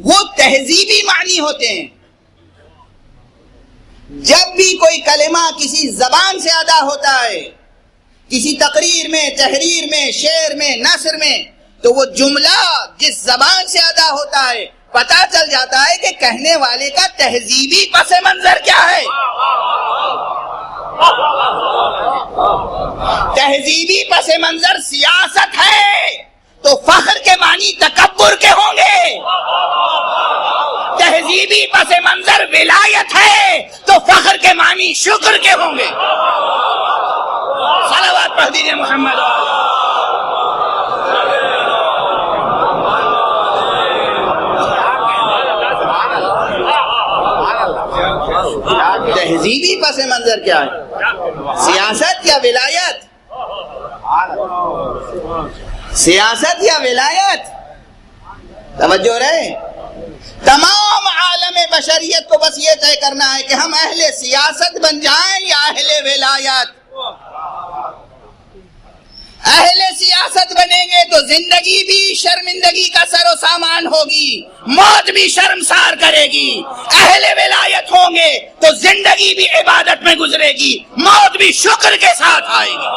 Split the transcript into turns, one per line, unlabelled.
وہ تہذیبی معنی ہوتے ہیں۔ جب بھی کوئی کلمہ کسی زبان سے ادا ہوتا ہے، کسی تقریر میں، تحریر میں، شعر میں، نثر میں، تو وہ جملہ جس زبان سے ادا ہوتا ہے پتہ چل جاتا ہے کہ کہنے والے کا تہذیبی پس منظر کیا ہے۔ تہذیبی پس منظر سیاست ہے تو فخر کے معنی تکبر کے ہوں گے، تہذیبی پس منظر ولایت ہے تو فخر کے معنی شکر کے ہوں گے۔ صلوات پڑھ دیجئے محمد۔ تہذیبی پس منظر کیا ہے؟ سیاست یا ولایت؟ سیاست یا ولایت؟ توجہ رہے۔ تمام عالم بشریت کو بس یہ طے کرنا ہے کہ ہم اہل سیاست بن جائیں یا اہل ولایت۔ اہل سیاست بنیں گے تو زندگی بھی شرمندگی کا سر و سامان ہوگی، موت بھی شرمسار کرے گی۔ اہل ولایت ہوں گے تو زندگی بھی عبادت میں گزرے گی، موت بھی شکر کے ساتھ آئے گی۔